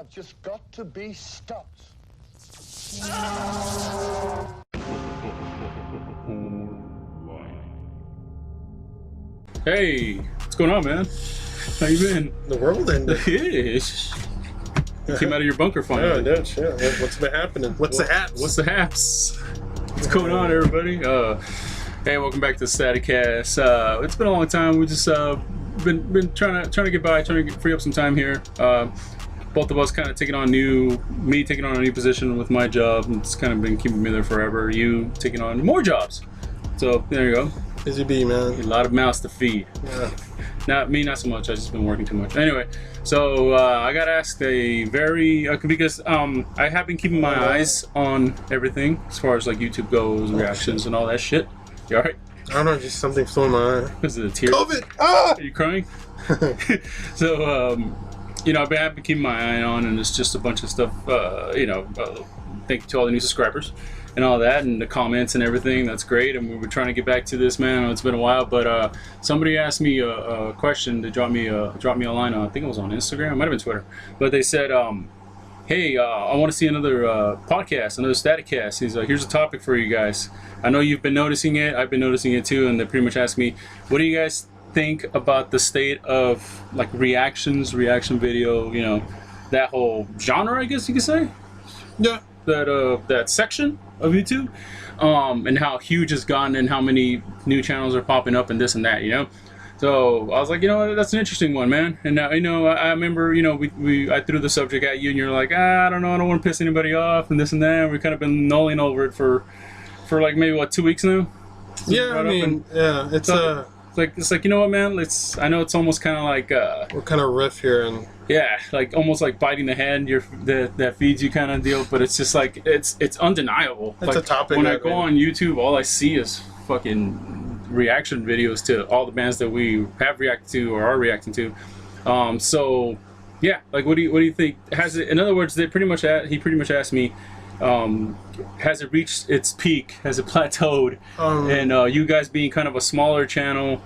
have just got to be stopped. Hey, what's going on, man? How you been? The world ended. Yes. You came out of your bunker finally. Yeah, dude, shit. What's been happening? What's the haps? What's the haps? What's going on, everybody? Hey, welcome back to StaticCast. It's been a long time. We just been trying to get by, trying to free up some time here. Both of us kind of taking on a new position with my job. It's kind of been keeping me there forever. You taking on more jobs. So there you go. Busy bee, man. A lot of mouths to feed. Yeah. Not me, not so much. I've just been working too much. Anyway, so I got asked a very because I have been keeping my eyes on everything as far as like YouTube goes, reactions, and all that shit. You alright? I don't know, just something flew in my eye. Is it a tear? COVID! Ah! Are you crying? So, I've been keeping my eye on, and it's just a bunch of stuff. Thank you to all the new subscribers and all that, and the comments and everything. That's great, and we were trying to get back to this, man. I know it's been a while, but somebody asked me a question to drop me a line on. I think it was on Instagram. It might have been Twitter, but they said, "Hey, I want to see another podcast, another StaticCast." He's like, "Here's a topic for you guys. I know you've been noticing it. I've been noticing it too." And they pretty much asked me, "What do you guys think about the state of like reaction video? That whole genre, I guess you could say." Yeah. That section of YouTube, and how huge it's gotten, and how many new channels are popping up, and this and that, So I was like, that's an interesting one, man. And now, I remember, I threw the subject at you, and you're like, I don't know, I don't want to piss anybody off, and this and that. And we've kind of been mulling over it for like maybe 2 weeks now. Yeah, I mean, yeah, it's like, you know what, man? I know it's almost kind of like we're kind of riff here, and yeah, like almost like biting the hand that feeds you kind of deal. But it's just like it's undeniable. It's like, a topic. When I go on YouTube, all I see is fucking reaction videos to all the bands that we have reacted to or are reacting to. So yeah, like what do you think? Has it? In other words, he pretty much asked me. Has it reached its peak? Has it plateaued? And you guys being kind of a smaller channel,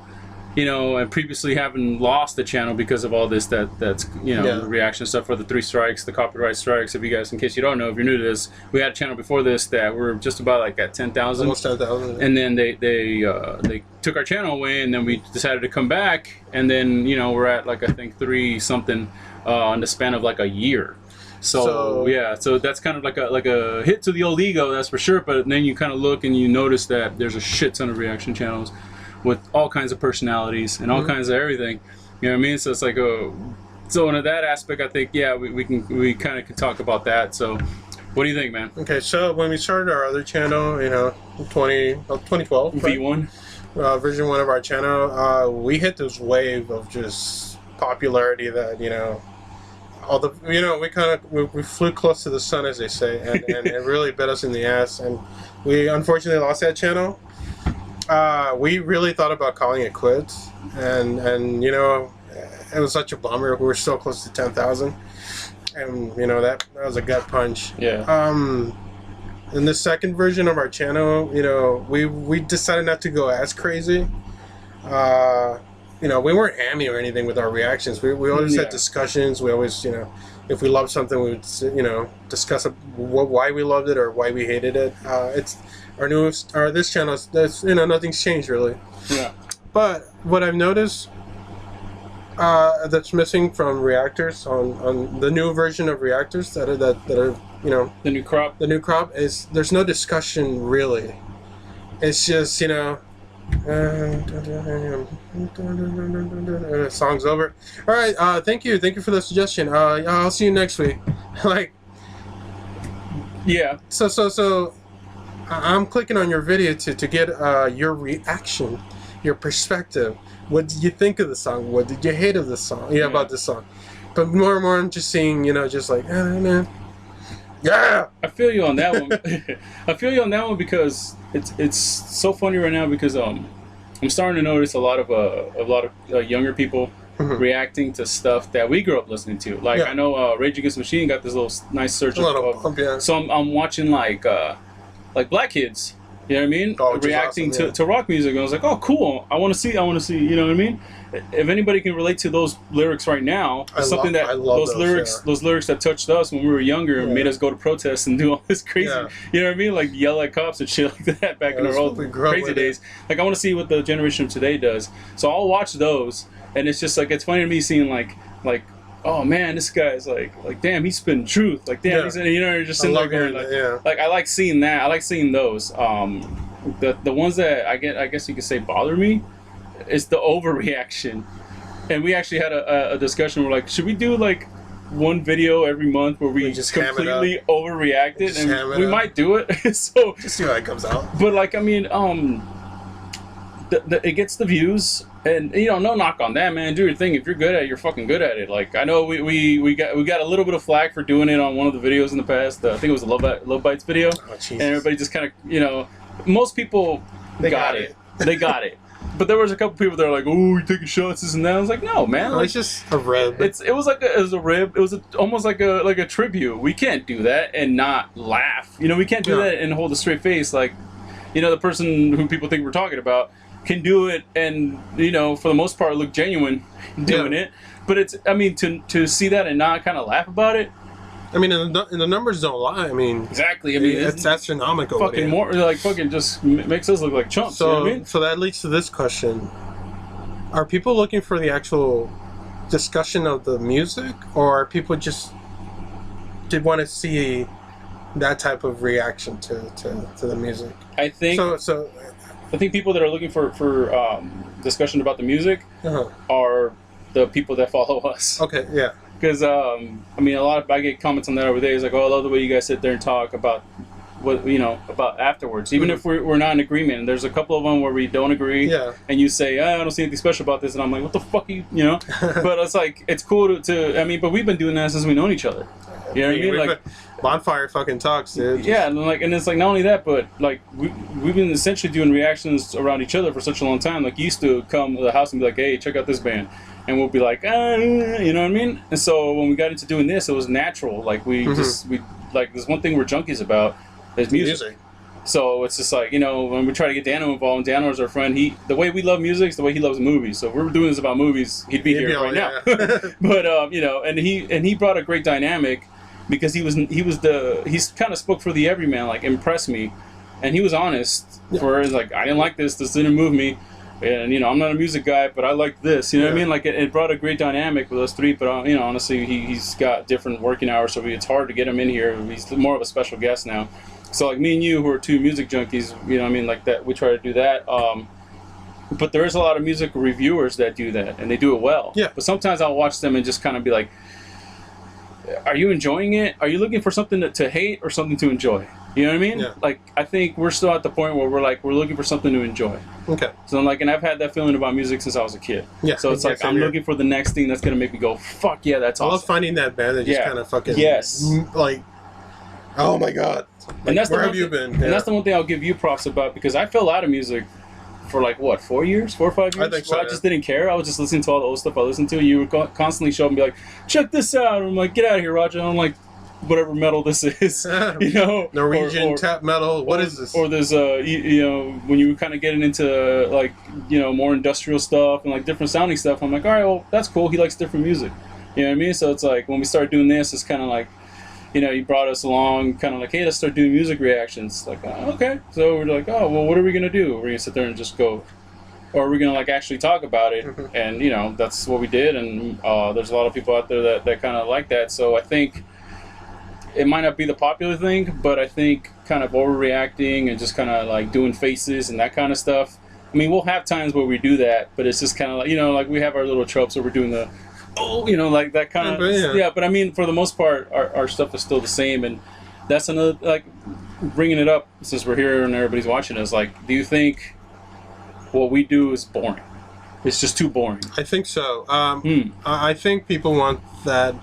and previously having lost the channel because of all this that's the reaction stuff for the 3 strikes, the copyright strikes. If you guys, in case you don't know, if you're new to this, we had a channel before this that we're just about like at 10,000. Almost 10,000. And then they took our channel away, and then we decided to come back, and then we're at like I think 3 something in the span of like a year. So yeah, so that's kind of like a hit to the old ego, that's for sure. But then you kind of look and you notice that there's a shit ton of reaction channels with all kinds of personalities and all kinds of everything. You know what I mean? So it's like so in that aspect, I think we kind of can talk about that. So what do you think, man? Okay, so when we started our other channel, 2012, V1, version 1 of our channel, we hit this wave of just popularity that all the we flew close to the sun, as they say, and it really bit us in the ass, and we unfortunately lost that channel. We really thought about calling it quits, and it was such a bummer. We were so close to 10,000, and that was a gut punch. Yeah. In the second version of our channel, we decided not to go as crazy. We weren't hammy or anything with our reactions. We always had discussions. We always, if we loved something, we would, discuss why we loved it or why we hated it. It's this channel. That's nothing's changed really. Yeah. But what I've noticed that's missing from reactors on the new version of reactors that are the new crop. The new crop is there's no discussion really. It's just song's over. All right, thank you for the suggestion. I'll see you next week. Like, yeah. So I'm clicking on your video to get your reaction, your perspective. What did you think of the song? What did you hate of the song? Yeah, about the song. But more and more, I'm just seeing, just like, yeah. I feel you on that one. I feel you on that one because it's so funny right now because I'm starting to notice a lot of younger people reacting to stuff that we grew up listening to. Like I know Rage Against the Machine got this little nice search of pump, yeah. So I'm watching like black kids You know what I mean? Oh, which is Reacting awesome, yeah. to rock music. And I was like, oh, cool. I want to see. You know what I mean? If anybody can relate to those lyrics right now, it's something that I love those lyrics, yeah. those lyrics that touched us when we were younger and Yeah. made us go to protests and do all this crazy. Yeah. You know what I mean? Like yell at cops and shit like that back in that's our old what we grew up crazy with. days. Like I want to see what the generation of today does. So I'll watch those, and it's just like it's funny to me seeing like. Oh man, this guy's like damn, he's spitting truth. Like damn, Yeah. he's you know, you're just sitting there going like, yeah. like I like seeing that. I like seeing those. The ones that I guess you could say bother me, is the overreaction. And we actually had a discussion. We're like, should we do like one video every month where we just ham it completely overreact it, Just ham and it we up. might do it. So, Just see how it comes out. but like I mean, it gets the views, and you know, no knock on that, man. Do your thing. If you're good at it, you're fucking good at it. Like I know we got a little bit of flack for doing it on one of the videos in the past. I think it was the Love Bites video, Oh, Jesus. and everybody just kind of, you know, most people They got got it. They got it. But there was a couple people that were like, "Oh, you're taking shots, this and that." I was like, "No, man. No, Like, it's just a rib. it was a rib. It was almost like a tribute. We can't do that and not laugh. You know, we can't do No. that and hold a straight face. Like, you know, the person who people think we're talking about can do it and, you know, for the most part look genuine doing it. But it's, I mean, to see that and not kind of laugh about it. I mean, and the numbers don't lie. I mean, Exactly. I mean, it's astronomical. fucking yeah. more like fucking just makes us look like chumps. So, you know what I mean? so that leads to this question: are people looking for the actual discussion of the music, or are people just did want to see that type of reaction to the music? I think I think people that are looking for discussion about the music uh-huh. are the people that follow us. Okay, yeah, Because I mean, I get comments on that every day. It's like, oh, I love the way you guys sit there and talk about what, you know, about afterwards. Even if we're not in agreement. And there's a couple of them where we don't agree. Yeah. And you say, I don't see anything special about this, and I'm like, what the fuck, you know? But it's like, it's cool to I mean, but we've been doing that since we known each other. You know what I mean? Like, Bonfire fucking talks, dude. yeah, and it's like not only that, but like we've been essentially doing reactions around each other for such a long time. Like you used to come to the house and be like, hey, check out this band. And we'll be like, you know what I mean? And so when we got into doing this, it was natural. Like we like there's one thing we're junkies about is music. So it's just like, you know, when we try to get Dano involved, and Dano is our friend. The way we love music is the way he loves movies. So if we were doing this about movies, he'd be here right now. But you know, and he brought a great dynamic because he's kind of spoke for the everyman, like impressed me, and he was honest. For like, I didn't like this didn't move me. And, you know, I'm not a music guy, but I like this. You know what I mean? Like, it brought a great dynamic with us three. But, you know, honestly, he's got different working hours, so it's hard to get him in here. He's more of a special guest now. So, like, me and you, who are two music junkies, you know what I mean? Like, that, we try to do that. But there is a lot of music reviewers that do that, and they do it well. Yeah. But sometimes I'll watch them and just kind of be like, are you enjoying it? Are you looking for something to hate or something to enjoy? You know what I mean? Yeah. Like, I think we're still at the point where we're looking for something to enjoy. Okay. So I'm like, and I've had that feeling about music since I was a kid. Yeah. So it's like, I'm looking for the next thing that's going to make me go, fuck yeah, that's I awesome. love finding that band that just kind of fucking... Yes. Like, oh my God. Like, And that's where the have one you thing- been? And that's the one thing I'll give you props about, because I fell out of music for like, what, 4 or 5 years? I think so, Where I just didn't care. I was just listening to all the old stuff I listened to. You would constantly show up and be like, check this out. And I'm like, get out of here, Roger. And I'm like, whatever metal this is, you know, Norwegian or tap metal. What is this? Or there's you know, when you were kind of getting into like, you know, more industrial stuff and like different sounding stuff, I'm like, all right, well, that's cool. He likes different music, you know what I mean? So it's like when we started doing this, it's kind of like, you know, you brought us along, kind of like, hey, let's start doing music reactions. Like, okay. So we're like, oh, well, what are we gonna do? We're gonna sit there and just go, or are we gonna like actually talk about it? And you know, that's what we did. And there's a lot of people out there that kind of like that. So I think it might not be the popular thing, but I think kind of overreacting and just kind of like doing faces and that kind of stuff. I mean, we'll have times where we do that, but it's just kind of like, you know, like we have our little tropes where we're doing the, you know, like that kind of, yeah. But I mean, for the most part, our stuff is still the same. And that's another, like, bringing it up since we're here and everybody's watching us, like, do you think what we do is boring? It's just too boring. I think so. I think people want that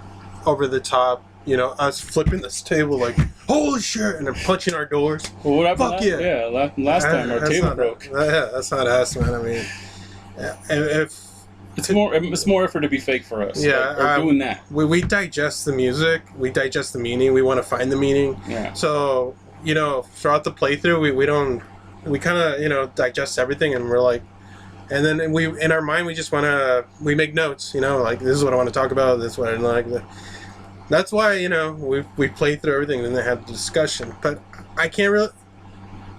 over the top, you know, us flipping this table like, holy shit, and then punching our doors. Well, what happened? Fuck yeah. Yeah, last time our table broke. Yeah, that's not us, man. I mean, if it's more effort to be fake for us. Yeah, like, we're doing that. We digest the music, we digest the meaning, we want to find the meaning. Yeah. So, you know, throughout the playthrough, we don't we kind of, you know, digest everything, and we're like, and then we, in our mind, we just want to, we make notes, you know, like, this is what I want to talk about, this is what I like. That's why, you know, we play through everything and then have the discussion. But I can't really,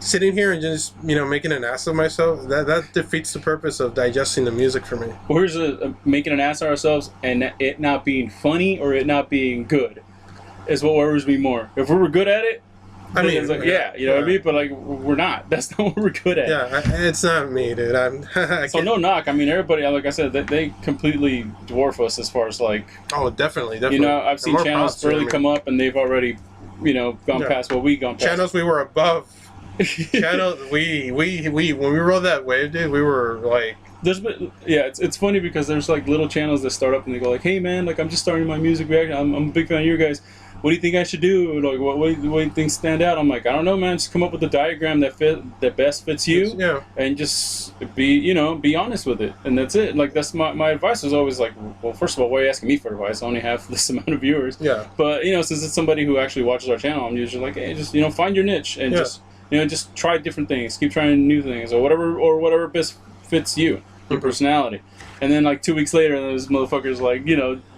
sitting here and just, you know, making an ass of myself, that defeats the purpose of digesting the music for me. Or here's making an ass of ourselves and it not being funny or it not being good is what worries me more. If we were good at it, I mean, it's like, you know what I mean? But like, we're not. That's not what we're good at. Yeah, it's not me, dude. So no knock. I mean, everybody, like I said, they completely dwarf us as far as like. Oh, definitely. You know, I've seen channels barely come up, and they've already, you know, gone past what we gone past. Channels we were above. Channels we when we rode that wave, dude, we were like. It's funny because there's like little channels that start up and they go like, hey man, like I'm just starting my music reaction. I'm a big fan of you guys. What do you think I should do? Like, what do you think stand out? I'm like, I don't know, man. Just come up with a diagram that best fits you, and just be honest with it, and that's it. Like, that's my advice was always like, well, first of all, why are you asking me for advice? I only have this amount of viewers. Yeah. But you know, since it's somebody who actually watches our channel, I'm usually like, hey, just find your niche and just try different things, keep trying new things, or whatever best fits you, your personality. And then like 2 weeks later, those motherfuckers like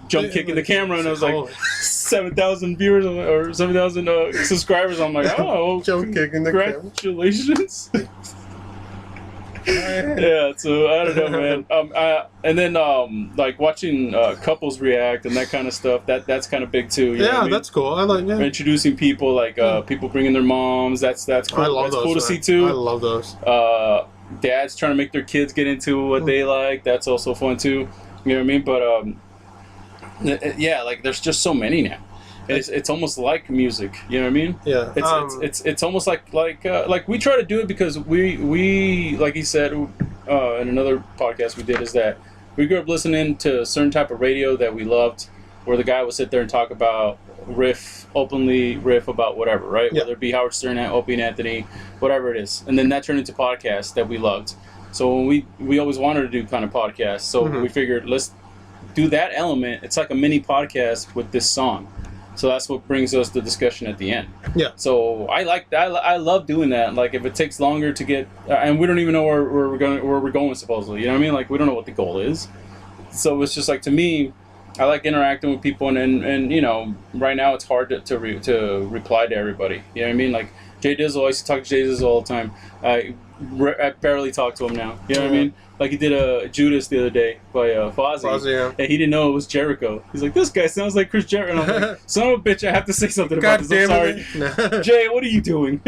jump kicking the camera, and I was like 7,000 viewers or 7,000 subscribers. I'm like, oh, jump kicking the camera. Congratulations. Yeah, so I don't know, man. And then like watching couples react and that kind of stuff. That's kind of big too. You know what I mean? That's cool. I like introducing people, like people bringing their moms. That's cool. I love that's those. Cool to see too. I love those. Dads trying to make their kids get into what they like. That's also fun too. You know what I mean? But yeah, like there's just so many now. It's almost like music. You know what I mean? Yeah. It's almost like we try to do it because we like he said in another podcast we did, is that we grew up listening to a certain type of radio that we loved, where the guy would sit there and talk about openly riff about whatever, right? Yeah. Whether it be Howard Stern, Opie and Anthony, whatever it is, and then that turned into podcasts that we loved. So when we always wanted to do kind of podcasts, so we figured let's do that element. It's like a mini podcast with this song. So that's what brings us the discussion at the end. Yeah. So I like that. I love doing that. Like if it takes longer to get, and we don't even know where we're going supposedly. You know what I mean? Like we don't know what the goal is. So it's just like, to me, I like interacting with people, and you know, right now it's hard to reply to everybody. You know what I mean? Like Jay Dizzle, I used to talk to Jay Dizzle all the time. I barely talk to him now. You know what I mean? Like he did a Judas the other day by Fozzy, and he didn't know it was Jericho. He's like, this guy sounds like Chris Jericho. And I'm like, son of a bitch, I have to say something about this. I'm sorry. Jay, what are you doing?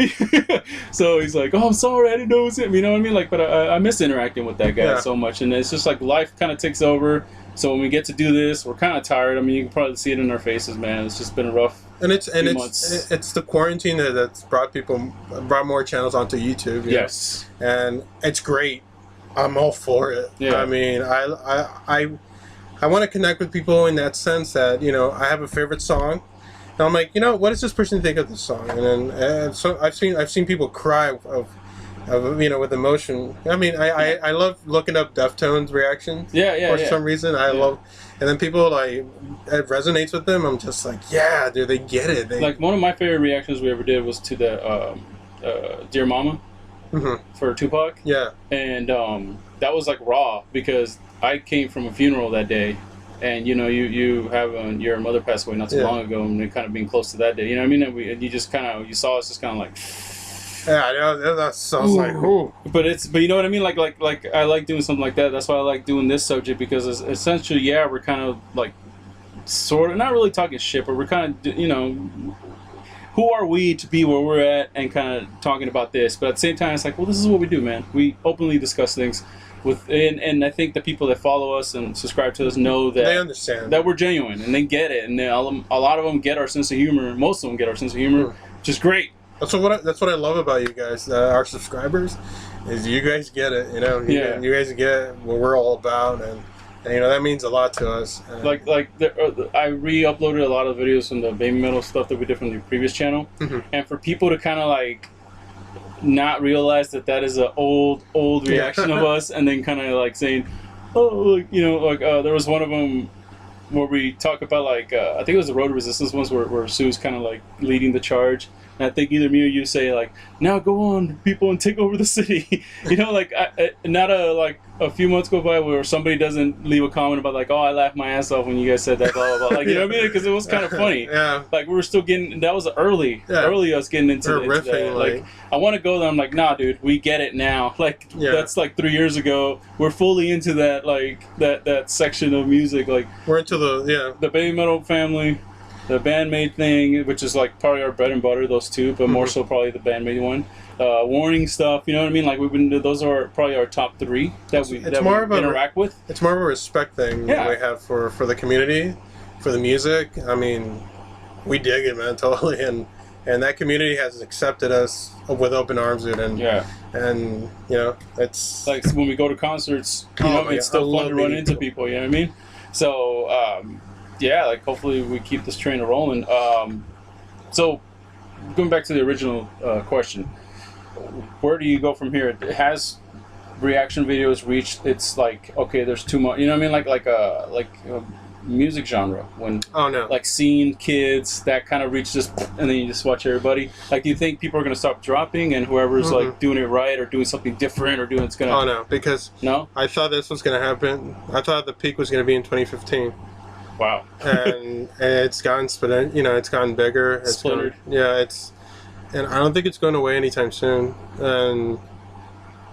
So he's like, oh, I'm sorry, I didn't know it was him. You know what I mean? Like, but I miss interacting with that guy so much, and it's just like life kind of takes over. So when we get to do this, we're kind of tired. I mean, you can probably see it in our faces, man. It's just been a rough. And it's the quarantine that's brought more channels onto YouTube. Yes, and it's great. I'm all for it. Yeah. I mean, I want to connect with people in that sense that, you know, I have a favorite song, and I'm like, you know, what does this person think of this song? And then so I've seen people cry of you know, with emotion. I mean, I love looking up Deftones reactions. For some reason, I love. And then people, like, it resonates with them. I'm just like, yeah, dude, they get it. Like, one of my favorite reactions we ever did was to the Dear Mama for Tupac. Yeah. And that was, like, raw, because I came from a funeral that day. And, you know, you have your mother passed away not too long ago, and kind of being close to that day. You know what I mean? And you just kind of, you saw us just kind of like... Yeah, that sounds like, ooh. But you know what I mean? Like I like doing something like that. That's why I like doing this subject, because it's essentially, we're kind of like, sort of, not really talking shit, but we're kind of, you know, who are we to be where we're at and kind of talking about this? But at the same time, it's like, well, this is what we do, man. We openly discuss things and I think the people that follow us and subscribe to us know that they understand that we're genuine, and they get it, and a lot of them get our sense of humor. Most of them get our sense of humor, which is great. That's what I love about you guys, our subscribers, is you guys get it. You know, you guys get what we're all about, and you know that means a lot to us. I re-uploaded a lot of videos from the baby metal stuff that we did from the previous channel, and for people to kind of like not realize that is an old reaction of us, and then kind of like saying, oh, you know, like there was one of them where we talk about, like, I think it was the Road Resistance ones where Sue's kind of like leading the charge. And I think either me or you say like, now go on, people, and take over the city. You know, like not a few months go by where somebody doesn't leave a comment about like, oh, I laughed my ass off when you guys said that, blah blah blah. Like, you know what I mean? Because it was kind of funny. Yeah. Like we were still getting, that was early us getting into riffing, that. Like I want to go there. I'm like, nah, dude, we get it now. Like that's like 3 years ago. We're fully into that, like that section of music. Like we're into the baby metal family, the band-maid thing, which is like probably our bread and butter, those two, but more so probably the band-maid one. Warning stuff, you know what I mean? Like those are probably our top 3 that we interact with. It's more of a respect thing that we have for the community, for the music. I mean, we dig it, man, totally, and that community has accepted us with open arms, dude. And and you know, it's like when we go to concerts, you know, it's still fun to run into people. You know what I mean? So yeah, like hopefully we keep this train rolling. So going back to the original question, where do you go from here? Has reaction videos reached its like, okay, there's too much, you know what I mean? Like a music genre when like seeing kids that kind of reach this, and then you just watch everybody. Like, do you think people are going to stop dropping, and whoever's like doing it right or doing something different or doing it's going to... Oh no, because I thought this was going to happen. I thought the peak was going to be in 2015. Wow. and it's gotten it's gotten bigger. It's splintered. And I don't think it's going away anytime soon. And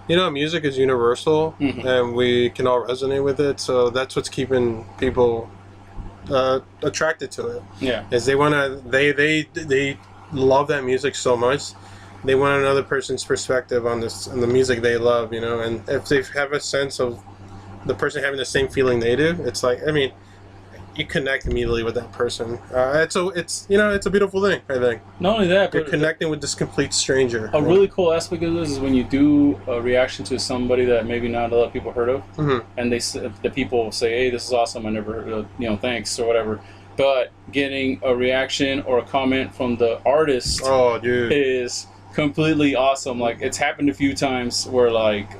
you know, music is universal, and we can all resonate with it. So that's what's keeping people attracted to it. Yeah, is they want to they love that music so much. They want another person's perspective on the music they love. You know, and if they have a sense of the person having the same feeling they do, it's like, I mean, you connect immediately with that person. It's a beautiful thing, I think. Not only that, you're connecting with this complete stranger. A really cool aspect of this is when you do a reaction to somebody that maybe not a lot of people heard of, and the people say, "Hey, this is awesome. I never heard of, thanks," or whatever. But getting a reaction or a comment from the artist, is completely awesome. Like, it's happened a few times where like.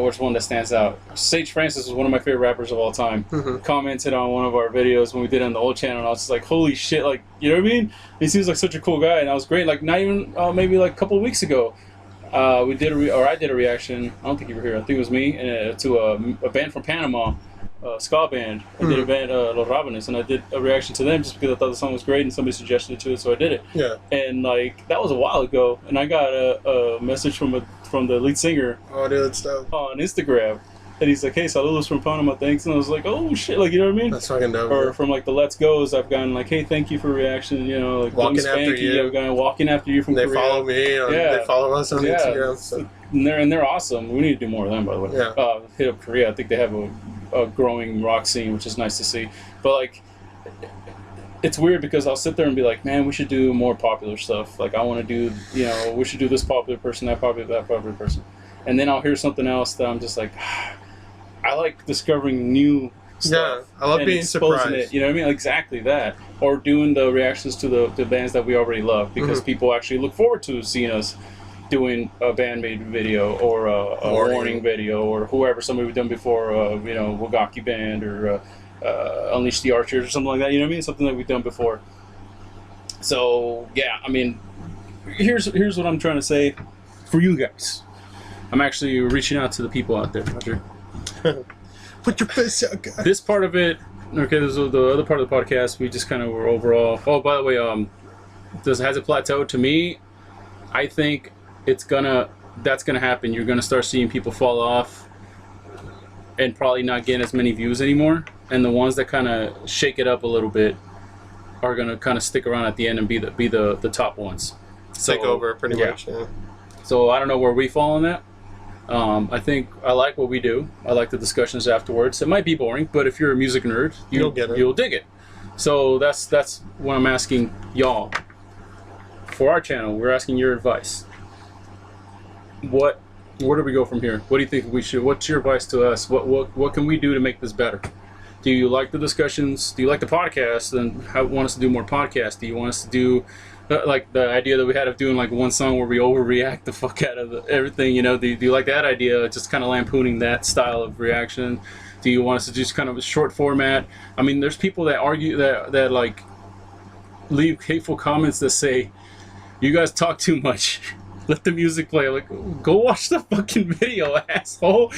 Which one that stands out? Sage Francis was one of my favorite rappers of all time. Commented on one of our videos when we did it on the old channel, and I was just like, holy shit, like, you know what I mean? He seems like such a cool guy, and I was great. Like, not even, maybe like a couple of weeks ago, I did a reaction, I don't think you were here, I think it was me, to a band from Panama, ska band. I did a band, Los Rabanes, and I did a reaction to them just because I thought the song was great and somebody suggested it to it, so I did it. Yeah. And like, that was a while ago, and I got a message from the lead singer on Instagram, and he's like, "Hey, saludos from Panama, thanks." And I was like, "Oh shit!" Like, you know what I mean? That's fucking dope. Or from like the Let's Go's, I've gotten like, "Hey, thank you for reaction." You know, like walking after you. I've gotten walking after you from. They Korea. Follow me. They follow us on Instagram. So. And they're awesome. We need to do more of them, by the way. Yeah. Hit up Korea. I think they have a growing rock scene, which is nice to see. But like, it's weird because I'll sit there and be like, man, we should do more popular stuff. Like, I want to do, we should do this popular person, that popular person. And then I'll hear something else that I'm just like, I like discovering new stuff. Yeah, I love being surprised. It, you know what I mean? Exactly that. Or doing the reactions to the bands that we already love, because people actually look forward to seeing us doing a band-maid video or a warning video, or whoever, somebody we've done before, Wagaki Band or Unleash the Archers or something like that. You know what I mean? Something that we've done before. So yeah, I mean, here's what I'm trying to say for you guys. I'm actually reaching out to the people out there, Roger. Put your face out, guys. This part of it, okay, this is the other part of the podcast. We just kind of were overall. Oh, by the way, has it plateaued? To me, I think that's gonna happen. You're gonna start seeing people fall off and probably not get as many views anymore. And the ones that kind of shake it up a little bit are gonna kind of stick around at the end and be the top ones. Take over pretty much. Yeah. So I don't know where we fall on that. I think I like what we do. I like the discussions afterwards. It might be boring, but if you're a music nerd, you'll dig it. So that's what I'm asking y'all. For our channel, we're asking your advice. Where do we go from here? What do you think we should? What's your advice to us? What can we do to make this better? Do you like the discussions? Do you like the podcast? And want us to do more podcasts? Do you want us to do like the idea that we had of doing like one song where we overreact the fuck out of everything? Do you like that idea? Just kind of lampooning that style of reaction. Do you want us to just kind of a short format? I mean, there's people that argue that like leave hateful comments that say, you guys talk too much. Let the music play. Like, go watch the fucking video, asshole.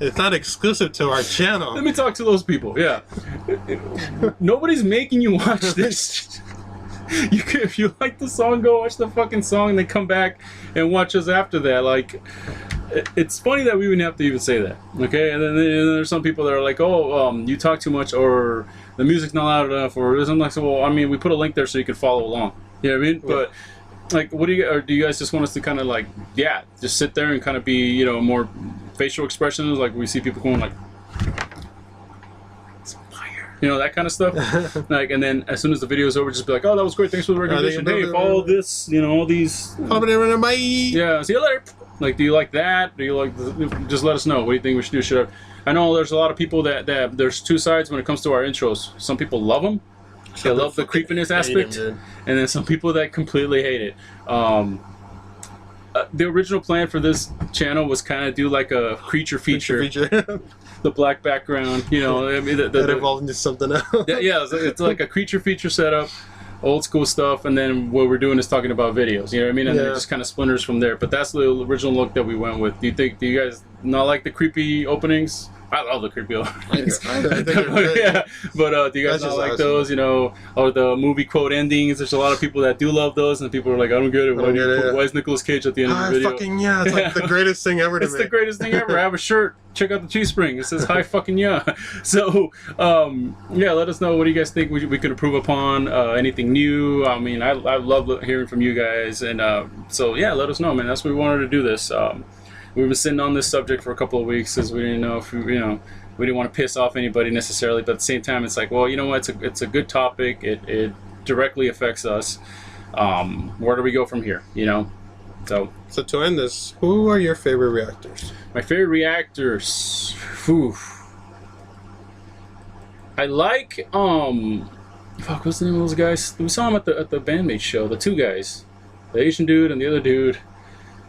It's not exclusive to our channel. Let me talk to those people. Yeah. Nobody's making you watch this. If you like the song, go watch the fucking song and then come back and watch us after that. Like, it's funny that we wouldn't have to even say that. Okay? And then there's some people that are like, oh, you talk too much, or the music's not loud enough, or something like that. Well, I mean, we put a link there so you can follow along. You know what I mean? Yeah. But like, what do you guys just want us to kind of like, just sit there and kind of be, you know, more facial expressions? Like, we see people going like, it's fire, you know, that kind of stuff. Like, and then as soon as the video is over, just be like, oh, that was great, thanks for the recommendation. Hey, follow this, you know, all these. Bye. Yeah, see you later. Like, do you like that? Do you like just let us know. What do you think we should do? I know there's a lot of people that there's two sides when it comes to our intros. Some people love them. They love the creepiness aspect, and then some people that completely hate it. The original plan for this channel was kind of do like a creature feature. The black background, you know. I mean, that evolved into something else. Yeah, it's like a creature feature setup, old school stuff, and then what we're doing is talking about videos. You know what I mean? And then it just kind of splinters from there. But that's the original look that we went with. Do you guys not like the creepy openings? I love the creepy openings. Yeah, but do you guys not like awesome. Those? You know, or the movie quote endings? There's a lot of people that do love those, and people are like, I don't get it. Why is Nicolas Cage at the end of the video? Fucking yeah, it's like the greatest thing ever to me. It's the greatest thing ever. I have a shirt. Check out the Teespring. It says hi fucking yeah. So yeah, let us know what do you guys think we could improve upon. Anything new? I mean, I love hearing from you guys, and so yeah, let us know, man. That's why we wanted to do this. We've been sitting on this subject for a couple of weeks, as we didn't know if we didn't want to piss off anybody necessarily, but at the same time, it's like, well, you know what? It's a good topic. It directly affects us. Where do we go from here? You know. So to end this, who are your favorite reactors? My favorite reactors. Whew. I like fuck, what's the name of those guys? We saw them at the band-maid show. The two guys, the Asian dude and the other dude.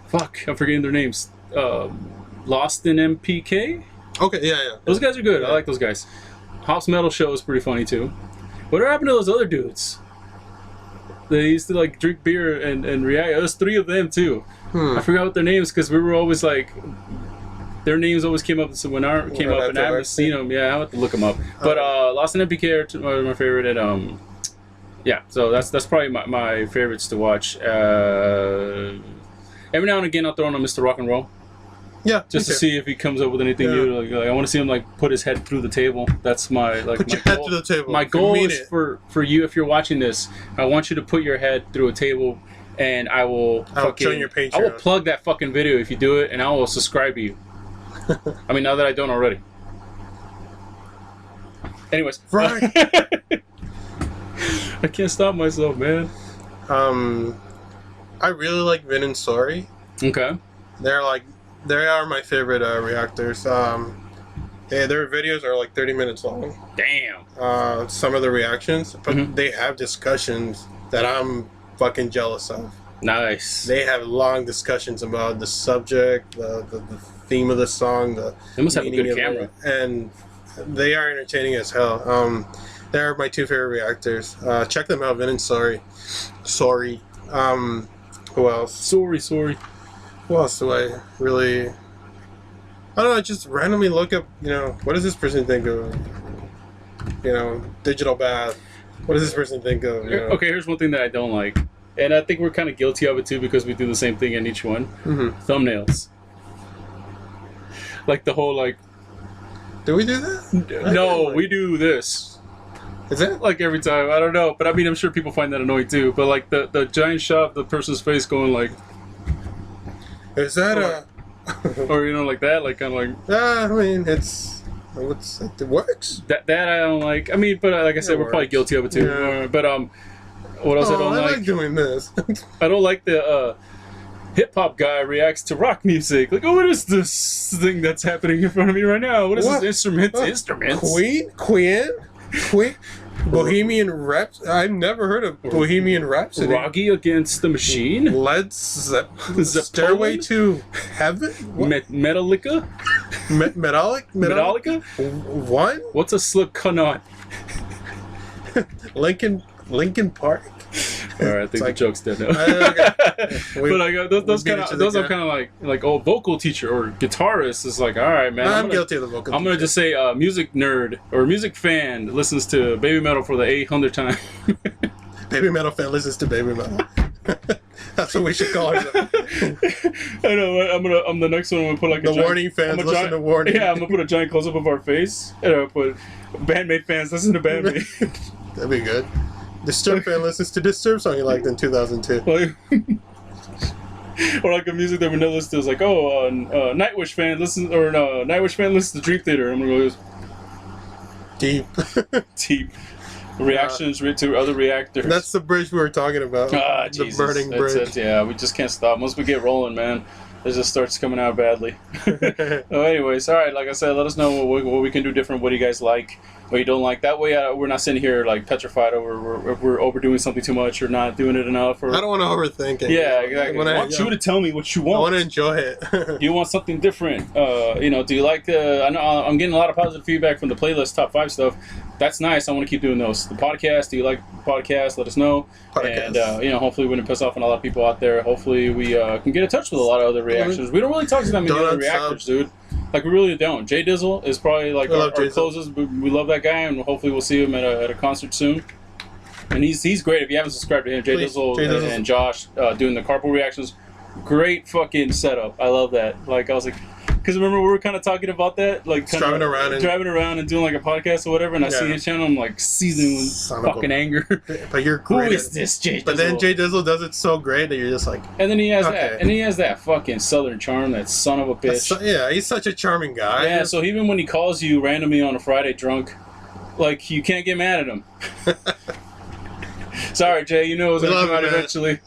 Fuck, I'm forgetting their names. Lost in MPK. Okay, yeah. Those guys are good. Yeah. I like those guys. House Metal Show is pretty funny too. What happened to those other dudes? They used to like drink beer and react. There's three of them too. I forgot what their names because we were always like, their names always came up. So when our came up and I haven't seen them, I have to look them up. But Lost in MPK are my favorite. And yeah, so that's probably my favorites to watch. Every now and again, I'll throw on a Mr. Rock and Roll. Yeah, just to see if he comes up with anything new. Like, I want to see him like put his head through the table. That's my like. Put your head through the table. My goal is for you, if you're watching this, I want you to put your head through a table, and I'll join your Patreon. I will plug that fucking video if you do it, and I will subscribe to you. I mean, now that I don't already. Anyways, right. I can't stop myself, man. I really like Vin and Sorry. Okay. They are my favorite reactors. Their videos are like 30 minutes long. Damn. Some of the reactions, but they have discussions that I'm fucking jealous of. Nice. They have long discussions about the subject, the theme of the song, they must have a good camera, and they are entertaining as hell. They are my two favorite reactors. Check them out, Vin and Sorry. Who else? Sorry. Who else do I really... I don't know, I just randomly look up, what does this person think of, Digital Bath? What does this person think of, Okay, here's one thing that I don't like. And I think we're kind of guilty of it too because we do the same thing in each one. Thumbnails. Like the whole like... Do we do that? No, we do this. Is it? Like every time. I don't know. But I mean, I'm sure people find that annoying too. But like the giant shot of the person's face going like... Is that or like that, like kind of like... I mean, it works. That I don't like. I mean, but like I said, we're probably guilty of it too. Yeah. But what else I don't like? I like doing this. I don't like the hip hop guy reacts to rock music. Like, oh, what is this thing that's happening in front of me right now? What is this instrument? Instruments? Queen? Bohemian Rhapsody? I've never heard of Bohemian Rhapsody. Roggy Against the Machine? Led Zeppelin? Stairway to Heaven? Metallica? Metallica? One? What's a Slipknot? Linkin Park? All right, I think the joke's dead now. Okay. But like those are kind of like old vocal teacher or guitarist is like, all right, man. I'm guilty of the vocal. I'm gonna just say music nerd or music fan listens to baby metal for the 800th time. Baby metal fan listens to baby metal. That's what we should call ourselves. I know. I'm the next one. I'm gonna put like the warning fans listen to warning. Yeah, I'm gonna put a giant close up of our face, and I'll put band-maid fans listen to band-maid. That'd be good. Disturb fan listens to Disturb song you liked in 2002. Or like a music that we know listens to is like, Nightwish fan listens to Dream Theater. I'm gonna go Deep. deep. Reactions to other reactors. That's the bridge we were talking about. Ah, the Jesus. burning bridge. Yeah, we just can't stop. Once we get rolling, man, it just starts coming out badly. Anyways, all right, like I said, let us know what we can do different. What do you guys like? What you don't like? That way we're not sitting here like petrified over if we're overdoing something too much or not doing it enough. Or I don't want to overthink it. Yeah, exactly. I want you to tell me what you want. I want to enjoy it. You want something different. Do you like I know I'm getting a lot of positive feedback from the playlist top 5 stuff. That's nice. I want to keep doing those. The podcast. Do you like the podcast? Let us know. Podcast. And hopefully we didn't piss off on a lot of people out there. Hopefully we can get in touch with a lot of other reactions. We don't really talk to that many other reactors, dude. Like we really don't. Jay Dizzle is probably like our closest. We love that guy, and hopefully we'll see him at a concert soon. And he's great. If you haven't subscribed to him, Jay Dizzle and Josh doing the carpool reactions, great fucking setup. I love that. Like I was like. Because remember we were kind of talking about that, like driving around and doing like a podcast or whatever, and I see his channel, I'm like seething with fucking anger. But you're great. Who is this Jay Dizzle? But then Jay Dizzle does it so great that you're just like. And then he has that, and he has that fucking southern charm, that son of a bitch. Yeah, he's such a charming guy. Yeah, so even when he calls you randomly on a Friday drunk, like you can't get mad at him. Sorry, Jay, you know it was gonna come out eventually.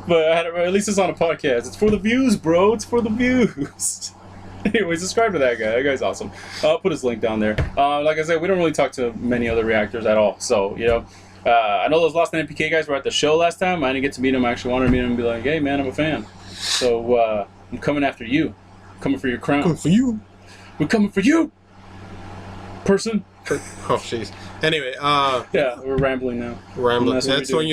But at least it's on a podcast. It's for the views, bro. It's for the views. Anyway, subscribe to that guy. That guy's awesome. I'll put his link down there. Like I said, we don't really talk to many other reactors at all. So, I know those Lost in NPK guys were at the show last time. I didn't get to meet them. I actually wanted to meet them and be like, hey, man, I'm a fan. So, I'm coming after you. I'm coming for your crown. Coming for you. We're coming for you, person. Oh, jeez. Anyway, yeah, we're rambling now. Rambling. That's when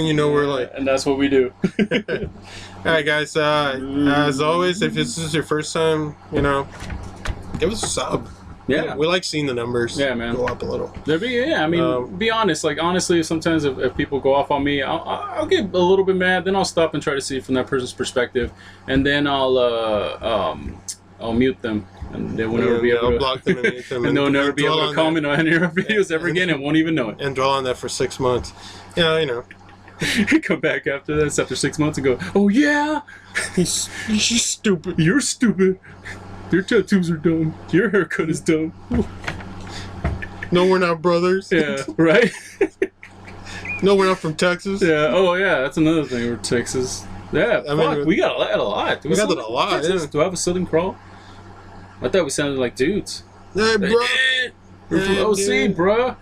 you know we're like. And that's what we do. All right, guys. As always, if this is your first time, give us a sub. Yeah, we like seeing the numbers. Yeah, man, go up a little. Be honest. Like honestly, sometimes if people go off on me, I'll get a little bit mad. Then I'll stop and try to see it from that person's perspective, and then I'll mute them. And they will never be able to block them and mute them, and they'll never be able to comment on any of our videos ever again, and won't even know it. And dwell on that for 6 months. Come back after this, after 6 months, and go, oh yeah, she's stupid. You're stupid. Your tattoos are dumb. Your haircut is dumb. No, we're not brothers. Yeah, right? No, we're not from Texas. Yeah. Oh yeah, that's another thing. We're Texas. Yeah. We got a lot. We got that a lot. Yeah. Do I have a southern crawl? I thought we sounded like dudes. Hey, bro. We're from OC, bro.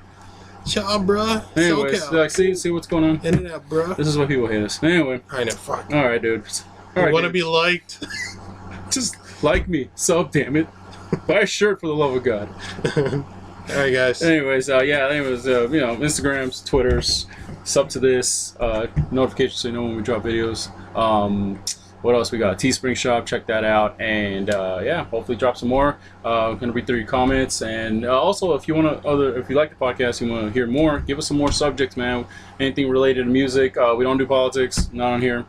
Ciao, bro. Anyways, see what's going on. In and out, bro. This is why people hate us. Anyway. I know, fuck. All right, dude. You want to be liked? Just like me. Sub, damn it. Buy a shirt for the love of God. All right, guys. Anyways, Instagrams, Twitters, sub to this, notifications so you know when we drop videos. What else we got? Teespring shop, check that out, and hopefully drop some more. I'm gonna read through your comments, and also if you like the podcast, you want to hear more, give us some more subjects, man. Anything related to music. We don't do politics, not on here.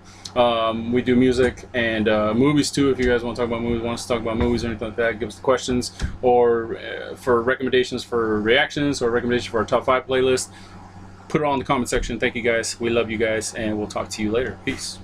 We do music and movies too. If you guys want to talk about movies, want us to talk about movies or anything like that, give us the questions, or for recommendations for reactions or recommendations for our top 5 playlist. Put it all in the comment section. Thank you guys. We love you guys, and we'll talk to you later. Peace.